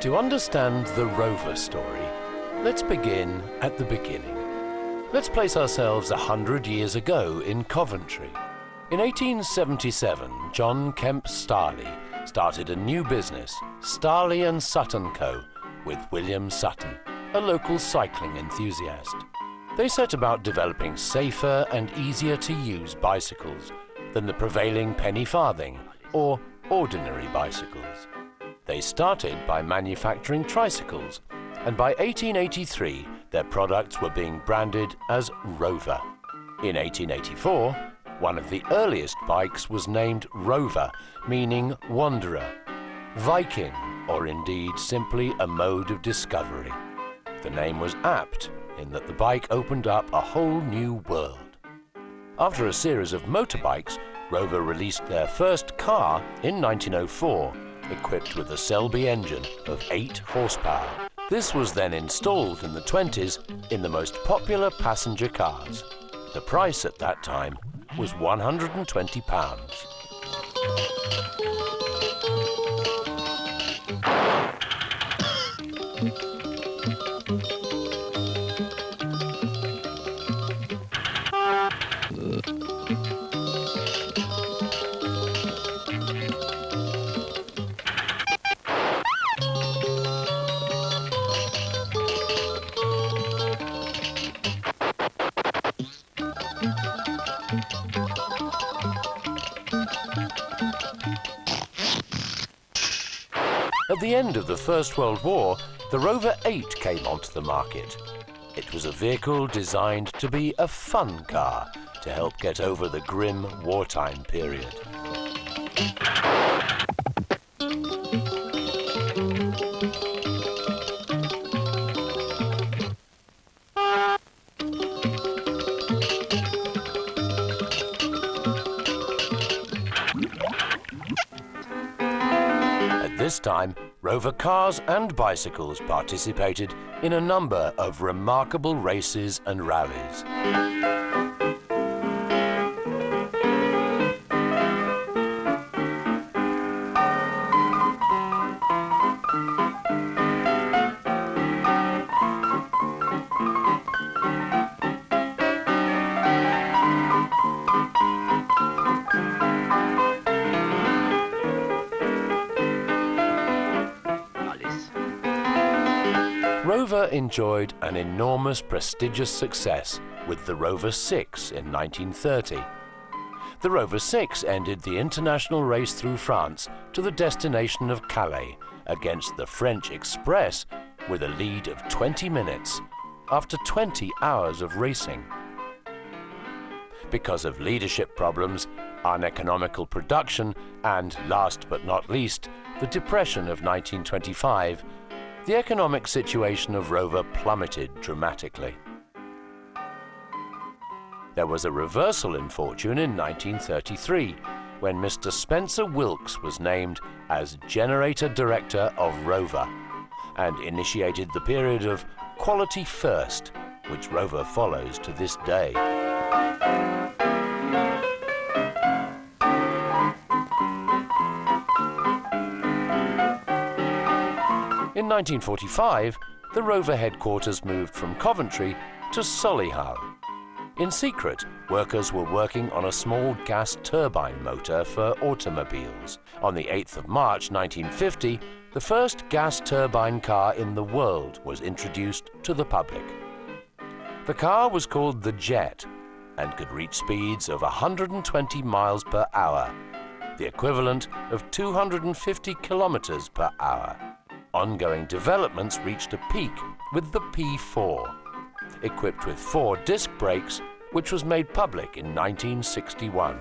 To understand the Rover story, let's begin at the beginning. Let's place ourselves 100 years ago in Coventry. In 1877, John Kemp Starley started a new business, Starley and Sutton Co., with William Sutton, a local cycling enthusiast. They set about developing safer and easier to use bicycles than the prevailing penny farthing or ordinary bicycles. They started by manufacturing tricycles, and by 1883 their products were being branded as Rover. In 1884, one of the earliest bikes was named Rover, meaning wanderer, Viking, or indeed simply a mode of discovery. The name was apt in that the bike opened up a whole new world. After a series of motorbikes, Rover released their first car in 1904, equipped with a Selby engine of 8 horsepower. This was then installed in the 20s in the most popular passenger cars. The price at that time was £120. At the end of the First World War, the Rover 8 came onto the market. It was a vehicle designed to be a fun car to help get over the grim wartime period. At this time, Rover cars and bicycles participated in a number of remarkable races and rallies. Rover enjoyed an enormous prestigious success with the Rover 6 in 1930. The Rover 6 ended the international race through France to the destination of Calais against the French Express with a lead of 20 minutes after 20 hours of racing. Because of leadership problems, uneconomical production, and last but not least, the Depression of 1925, the economic situation of Rover plummeted dramatically. There was a reversal in fortune in 1933, when Mr. Spencer Wilkes was named as Generator Director of Rover and initiated the period of Quality First, which Rover follows to this day. In 1945, the Rover headquarters moved from Coventry to Solihull. In secret, workers were working on a small gas turbine motor for automobiles. On the 8th of March 1950, the first gas turbine car in the world was introduced to the public. The car was called the Jet and could reach speeds of 120 miles per hour, the equivalent of 250 kilometers per hour. Ongoing developments reached a peak with the P4, equipped with 4 disc brakes, which was made public in 1961.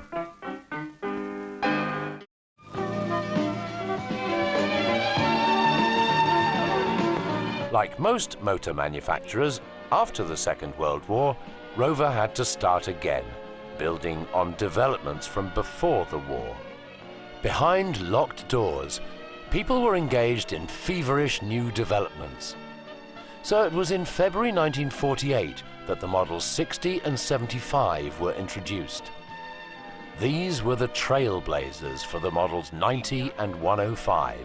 Like most motor manufacturers, after the Second World War, Rover had to start again, building on developments from before the war. Behind locked doors, people were engaged in feverish new developments. So it was in February 1948 that the models 60 and 75 were introduced. These were the trailblazers for the models 90 and 105.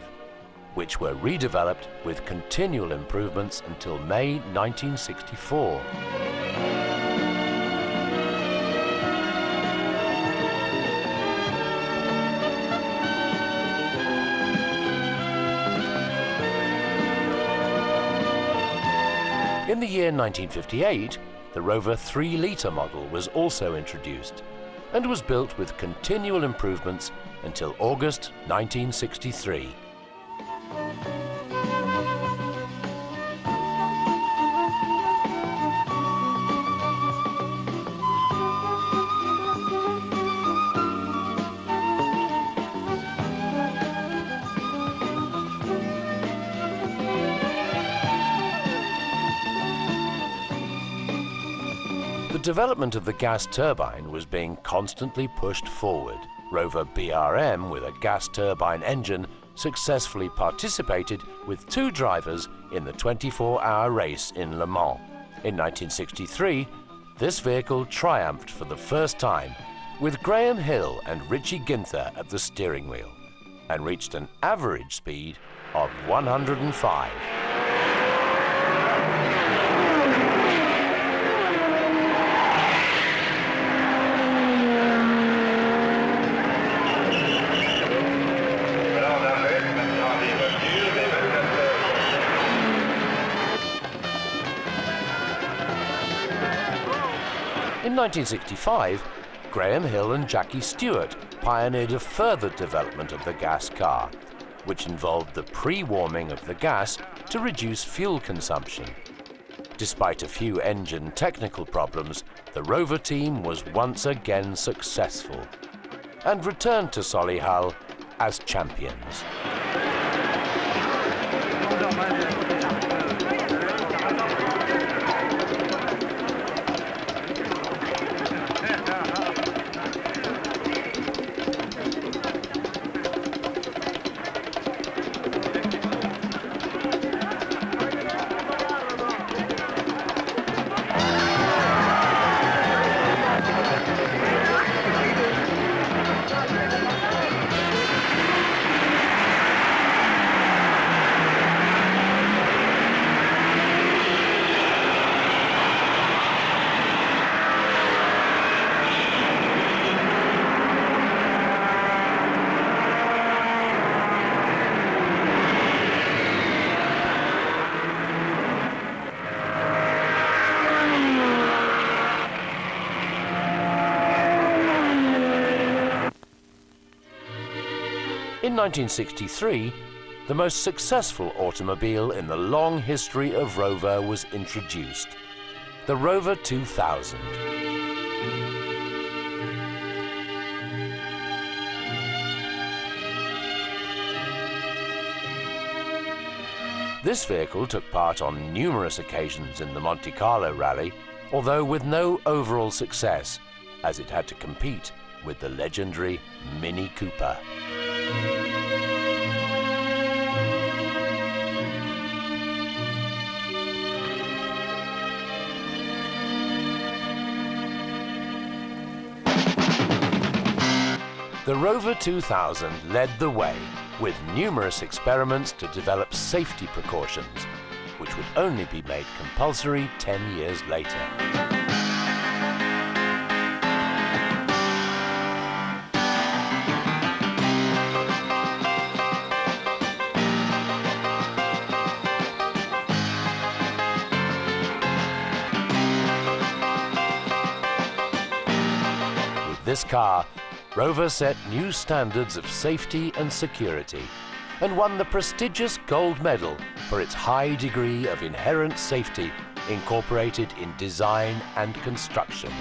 which were redeveloped with continual improvements until May 1964. In the year 1958, the Rover 3-litre model was also introduced and was built with continual improvements until August 1963. The development of the gas turbine was being constantly pushed forward. Rover BRM, with a gas turbine engine, successfully participated with 2 drivers in the 24-hour race in Le Mans. In 1963, this vehicle triumphed for the first time, with Graham Hill and Richie Ginther at the steering wheel, and reached an average speed of 105. In 1965, Graham Hill and Jackie Stewart pioneered a further development of the gas car, which involved the pre-warming of the gas to reduce fuel consumption. Despite a few engine technical problems, the Rover team was once again successful and returned to Solihull as champions. In 1963, the most successful automobile in the long history of Rover was introduced, the Rover 2000. This vehicle took part on numerous occasions in the Monte Carlo Rally, although with no overall success, as it had to compete with the legendary Mini Cooper. The Rover 2000 led the way with numerous experiments to develop safety precautions, which would only be made compulsory 10 years later. With this car, Rover set new standards of safety and security and won the prestigious gold medal for its high degree of inherent safety incorporated in design and construction.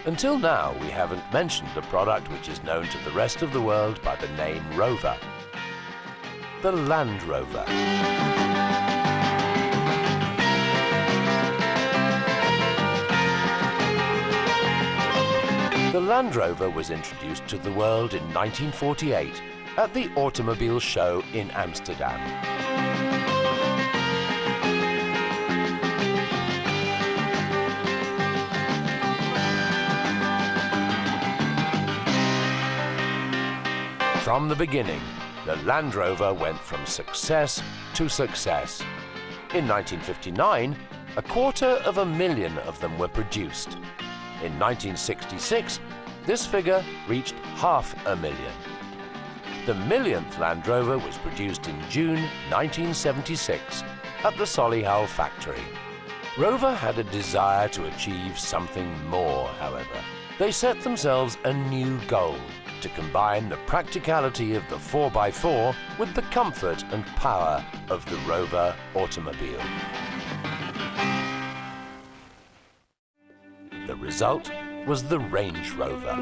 Until now, we haven't mentioned a product which is known to the rest of the world by the name Rover: the Land Rover. The Land Rover was introduced to the world in 1948 at the Automobile Show in Amsterdam. From the beginning, the Land Rover went from success to success. In 1959, 250,000 of them were produced. In 1966, this figure reached 500,000. The millionth Land Rover was produced in June 1976 at the Solihull factory. Rover had a desire to achieve something more, however. They set themselves a new goal: to combine the practicality of the 4x4 with the comfort and power of the Rover automobile. The result was the Range Rover.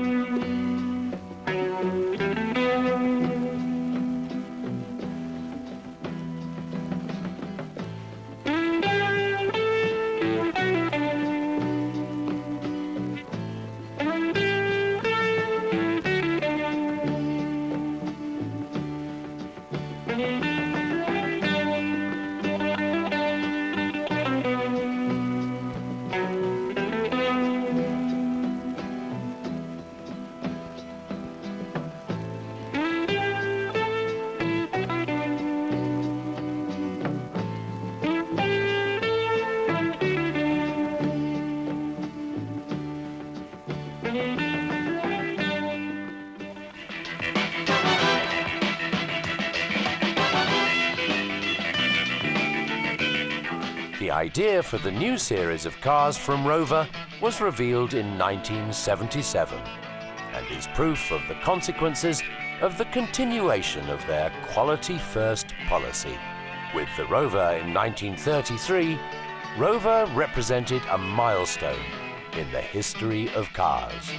The idea for the new series of cars from Rover was revealed in 1977 and is proof of the consequences of the continuation of their quality-first policy. With the Rover in 1933, Rover represented a milestone in the history of cars.